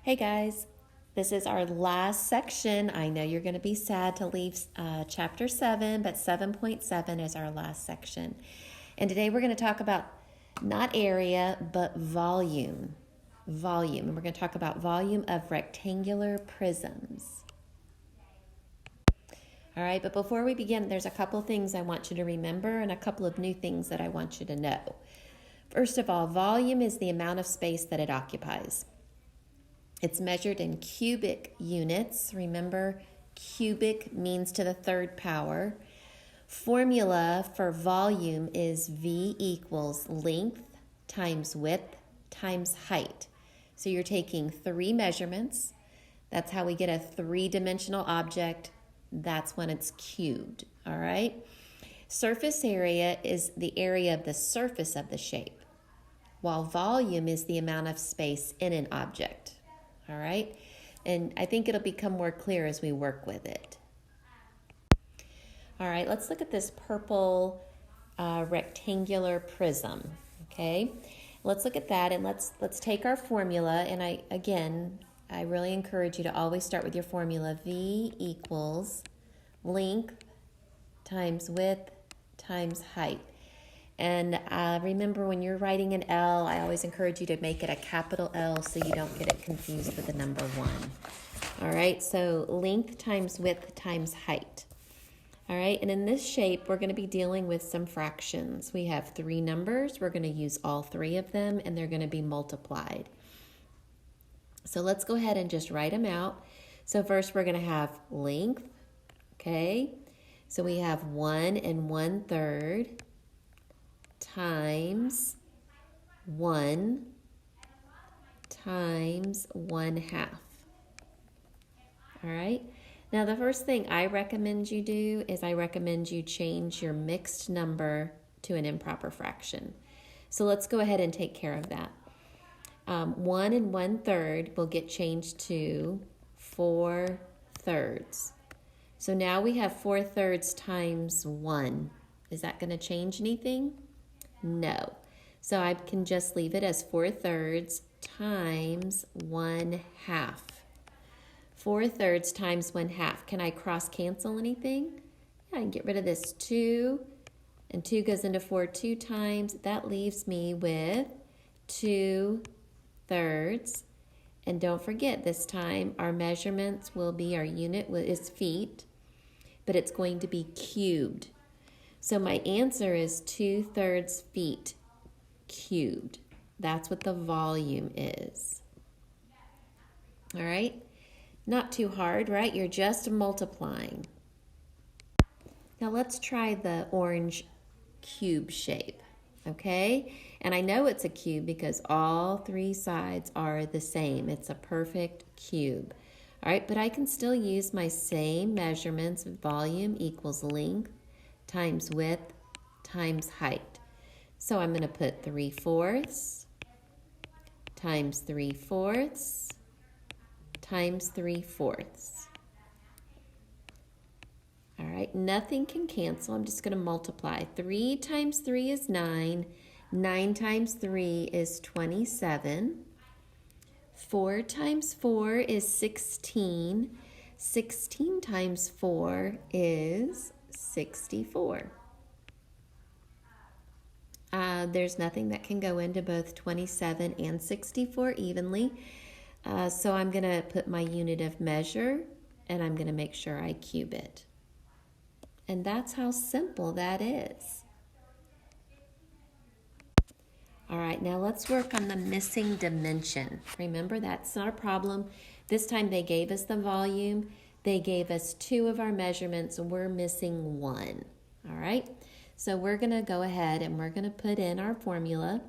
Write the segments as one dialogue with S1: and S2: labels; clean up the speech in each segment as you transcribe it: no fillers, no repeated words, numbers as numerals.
S1: Hey guys, this is our last section. I know you're going to be sad to leave chapter 7, but 7.7 is our last section. And today we're going to talk about not area, but volume. Volume. And we're going to talk about volume of rectangular prisms. All right, but before we begin, there's a couple things I want you to remember and a couple of new things that I want you to know. First of all, volume is the amount of space that it occupies. It's measured in cubic units. Remember, cubic means to the third power. Formula for volume is V equals length times width times height. So you're taking 3 measurements. That's how we get a 3-dimensional object. That's when it's cubed, all right? Surface area is the area of the surface of the shape, while volume is the amount of space in an object, all right? And I think it'll become more clear as we work with it. All right, let's look at this purple rectangular prism, okay? Let's look at that, and let's take our formula, and I really encourage you to always start with your formula. V equals length times width times height. And remember, when you're writing an L, I always encourage you to make it a capital L so you don't get it confused with the number 1. All right, so length times width times height. All right, and in this shape, we're going to be dealing with some fractions. We have 3 numbers. We're going to use all 3 of them, and they're going to be multiplied. So let's go ahead and just write them out. So first, we're going to have length, okay? So we have 1 1/3 times 1 times 1/2. All right? Now, the first thing I recommend you do is I recommend you change your mixed number to an improper fraction. So let's go ahead and take care of that. 1 1/3 will get changed to 4/3. So now we have 4/3 times 1. Is that going to change anything? No. So I can just leave it as 4/3 times 1/2. 4/3 times 1/2. Can I cross cancel anything? Yeah, I can get rid of this 2. And 2 goes into 4 2 times. That leaves me with 2/3. And don't forget, this time our measurements will be, our unit is feet, but it's going to be cubed. So my answer is 2/3 feet cubed. That's what the volume is. All right? Not too hard, right? You're just multiplying. Now let's try the orange cube shape, okay? And I know it's a cube because all 3 sides are the same. It's a perfect cube. All right, but I can still use my same measurements. Volume equals length times width times height. So I'm going to put 3/4 times 3/4 times 3/4. All right, nothing can cancel. I'm just going to multiply. 3 times 3 is 9. 9 times 3 is 27. 4 times 4 is 16. 16 times 4 is 64. There's nothing that can go into both 27 and 64 evenly. So I'm going to put my unit of measure, and I'm going to make sure I cube it. And that's how simple that is. All right, now let's work on the missing dimension. Remember, that's not a problem. This time they gave us the volume. They gave us 2 of our measurements, and we're missing 1. All right, so we're going to go ahead and we're going to put in our formula.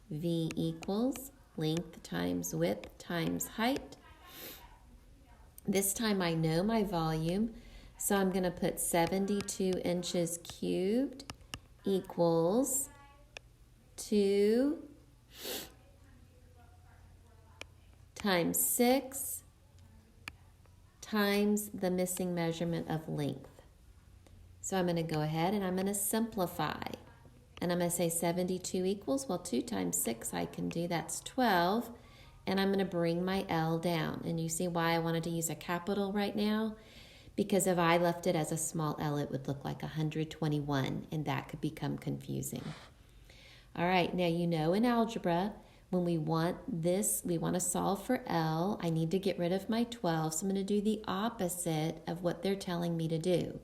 S1: V equals length times width times height. This time I know my volume, so I'm going to put 72 inches cubed equals 2 times 6 times the missing measurement of length. So I'm going to go ahead and I'm going to simplify. And I'm going to say 72 equals, well, 2 times 6 I can do, that's 12. and I'm going to bring my L down. And you see why I wanted to use a capital right now? Because if I left it as a small L, it would look like 121, and that could become confusing. All right, now you know in algebra, when we want this, we want to solve for L, I need to get rid of my 12, so I'm going to do the opposite of what they're telling me to do.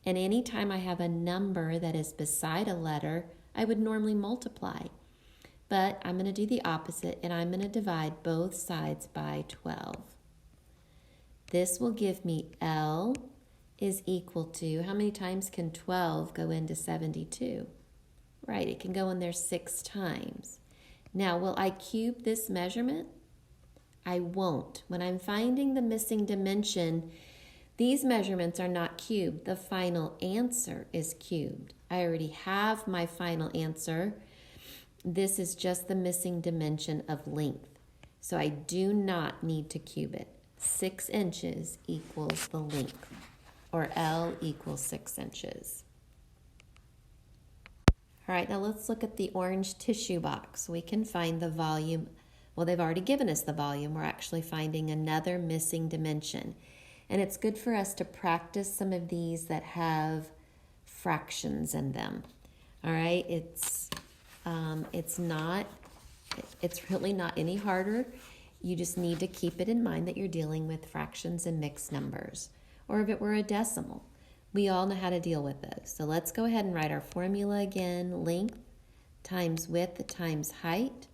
S1: And anytime I have a number that is beside a letter, I would normally multiply. But I'm going to do the opposite, and I'm going to divide both sides by 12. This will give me L is equal to, how many times can 12 go into 72? Right, it can go in there 6 times. Now, will I cube this measurement? I won't. When I'm finding the missing dimension, these measurements are not cubed. The final answer is cubed. I already have my final answer. This is just the missing dimension of length. So I do not need to cube it. 6 inches equals the length, or L equals 6 inches. All right, now let's look at the orange tissue box. We can find the volume. Well, they've already given us the volume. We're actually finding another missing dimension. And it's good for us to practice some of these that have fractions in them. All right, it's really not any harder. You just need to keep it in mind that you're dealing with fractions and mixed numbers. Or if it were a decimal, we all know how to deal with those. So let's go ahead and write our formula again. Length times width times height.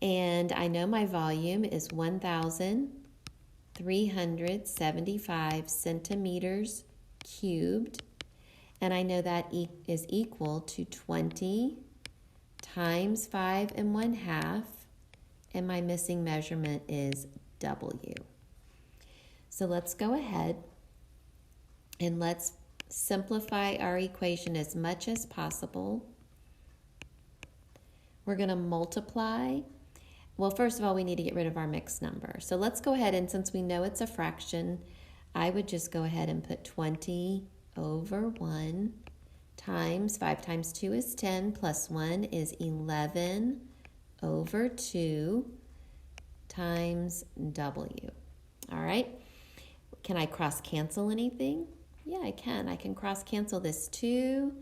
S1: And I know my volume is 1,375 centimeters cubed. And I know that is equal to 20 times 5 1/2. And my missing measurement is W. So let's go ahead and let's simplify our equation as much as possible. We're going to multiply. Well, first of all, we need to get rid of our mixed number. So let's go ahead, and since we know it's a fraction, I would just go ahead and put 20 over 1 times 5 times 2 is 10 plus 1 is 11 over 2 times W. All right. Can I cross cancel anything? Yeah, I can. I can cross cancel this 2.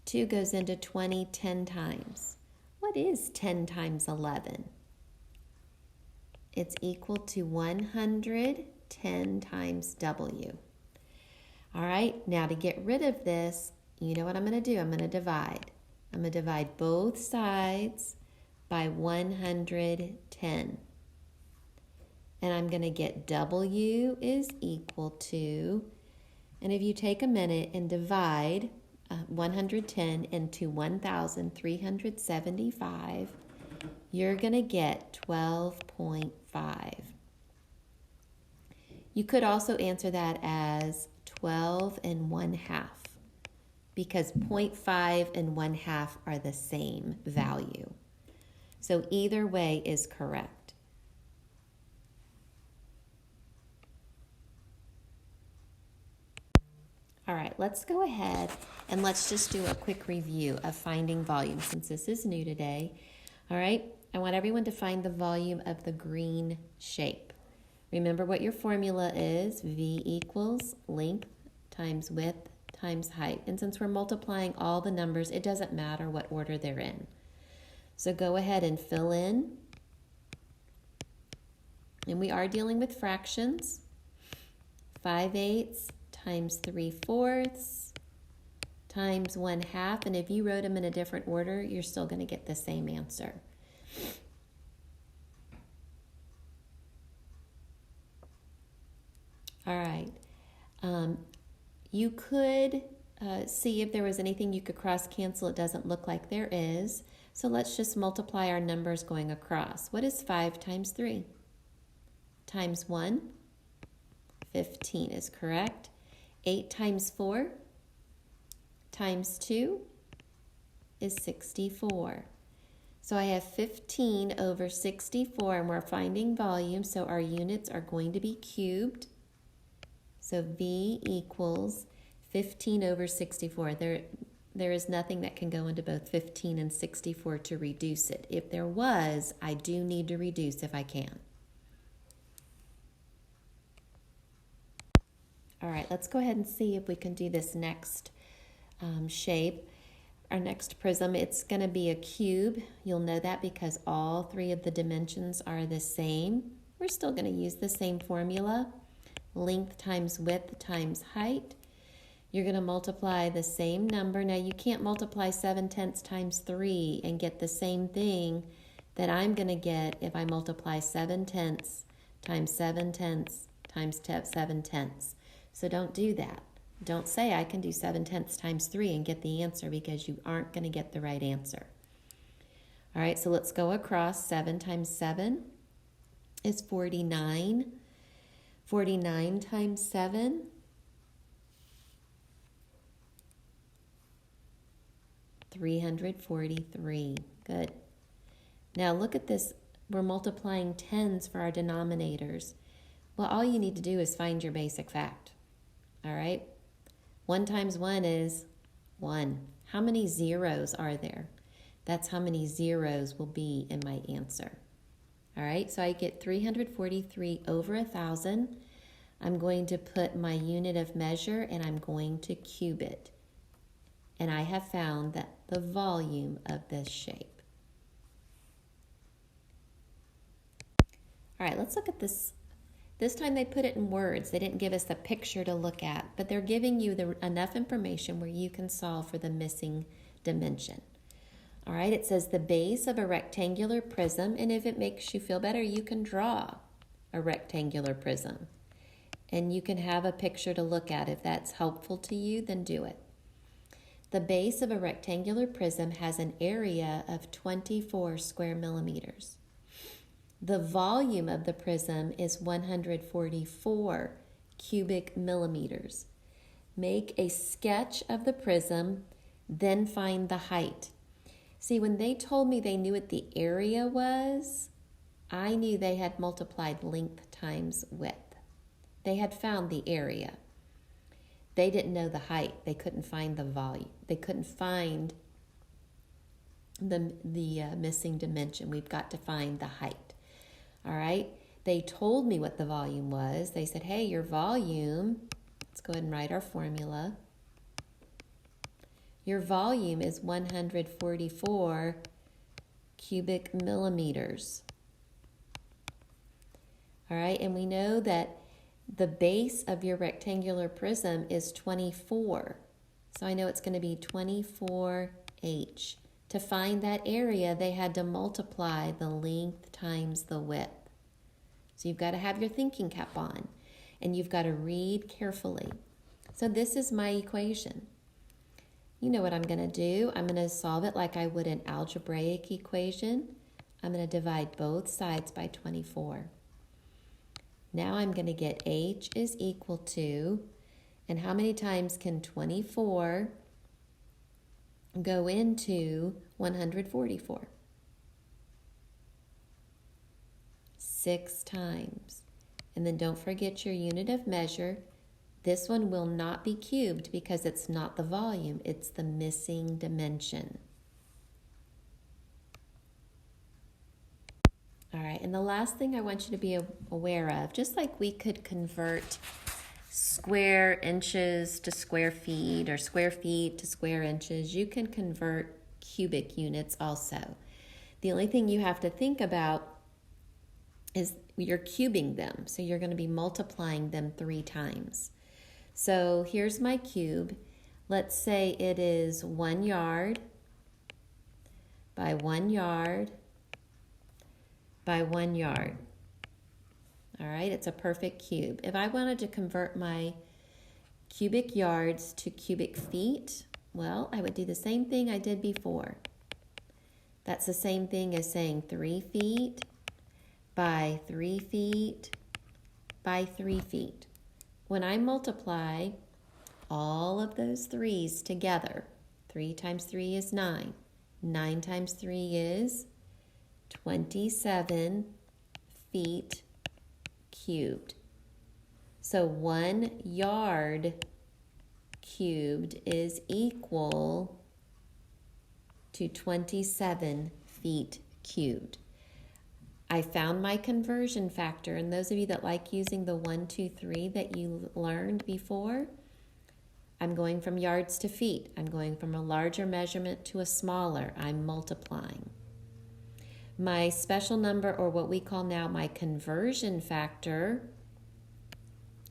S1: 2 goes into 20 10 times. What is 10 times 11? It's equal to 110 times W. All right, now to get rid of this, you know what I'm going to do? I'm going to divide. I'm going to divide both sides by 110. And I'm going to get W is equal to, and if you take a minute and divide 110 into 1,375, you're going to get 12.5. You could also answer that as 12 1/2, because 0.5 and 1/2 are the same value. So either way is correct. All right, let's go ahead and let's just do a quick review of finding volume since this is new today. All right, I want everyone to find the volume of the green shape. Remember what your formula is. V equals length times width times height. And since we're multiplying all the numbers, it doesn't matter what order they're in. So go ahead and fill in. And we are dealing with fractions. 5/8 times 3/4 times 1/2. And if you wrote them in a different order, you're still going to get the same answer. All right. You could see if there was anything you could cross cancel. It doesn't look like there is. So let's just multiply our numbers going across. What is 5 times 3? Times 1? 15 is correct. 8 times 4 times 2 is 64. So I have 15 over 64, and we're finding volume, so our units are going to be cubed. So V equals 15 over 64. there is nothing that can go into both 15 and 64 to reduce it. If there was, I do need to reduce if I can. All right, let's go ahead and see if we can do this next shape. Our next prism, it's going to be a cube. You'll know that because all three of the dimensions are the same. We're still going to use the same formula. Length times width times height. You're going to multiply the same number. Now, you can't multiply 7/10 times 3 and get the same thing that I'm going to get if I multiply 7/10 times 7/10 times 7/10. So don't do that. Don't say I can do 7/10 times 3 and get the answer, because you aren't going to get the right answer. All right, so let's go across. 7 times 7 is 49. 49 times 7 343. Good. Now look at this. We're multiplying tens for our denominators. Well, all you need to do is find your basic fact. All right? 1 times 1 is 1. How many zeros are there? That's how many zeros will be in my answer. All right, so I get 343 over 1,000. I'm going to put my unit of measure and I'm going to cube it. And I have found that the volume of this shape. All right, let's look at this. This time they put it in words. They didn't give us a picture to look at, but they're giving you enough information where you can solve for the missing dimension. All right, it says the base of a rectangular prism, and if it makes you feel better, you can draw a rectangular prism. And you can have a picture to look at. If that's helpful to you, then do it. The base of a rectangular prism has an area of 24 square millimeters. The volume of the prism is 144 cubic millimeters. Make a sketch of the prism, then find the height. See, when they told me they knew what the area was, I knew they had multiplied length times width. They had found the area. They didn't know the height. They couldn't find the volume. They couldn't find the missing dimension. We've got to find the height. All right? They told me what the volume was. They said, hey, your volume, let's go ahead and write our formula. Your volume is 144 cubic millimeters. All right, and we know that the base of your rectangular prism is 24. So I know it's going to be 24H. To find that area, they had to multiply the length times the width. So you've got to have your thinking cap on, and you've got to read carefully. So this is my equation. You know what I'm going to do. I'm going to solve it like I would an algebraic equation. I'm going to divide both sides by 24. Now I'm going to get H is equal to, and how many times can 24 go into 144? 6 times. And then don't forget your unit of measure. This one will not be cubed because it's not the volume, it's the missing dimension. All right, and the last thing I want you to be aware of, just like we could convert square inches to square feet or square feet to square inches, you can convert cubic units also. The only thing you have to think about is you're cubing them, so you're going to be multiplying them 3 times. So here's my cube. Let's say it is 1 yard by 1 yard by 1 yard. All right, it's a perfect cube. If I wanted to convert my cubic yards to cubic feet, well, I would do the same thing I did before. That's the same thing as saying 3 feet by 3 feet by 3 feet. When I multiply all of those 3's together, 3 times 3 is 9. 9 times 3 is 27 feet cubed. So 1 yard cubed is equal to 27 feet cubed. I found my conversion factor, and those of you that like using the 1, 2, 3 that you learned before, I'm going from yards to feet. I'm going from a larger measurement to a smaller. I'm multiplying. My special number, or what we call now my conversion factor,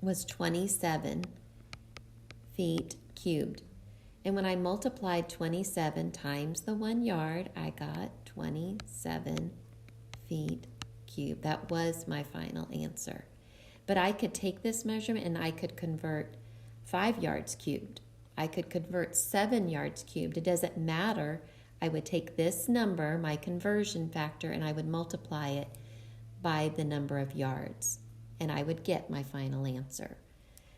S1: was 27 feet cubed. And when I multiplied 27 times the 1 yard, I got 27 feet cubed. That was my final answer. But I could take this measurement and I could convert 5 yards cubed. I could convert 7 yards cubed. It doesn't matter. I would take this number, my conversion factor, and I would multiply it by the number of yards, and I would get my final answer.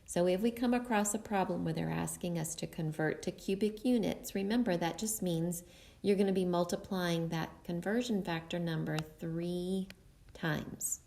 S1: So if we come across a problem where they're asking us to convert to cubic units, remember that just means you're going to be multiplying that conversion factor number 3 times.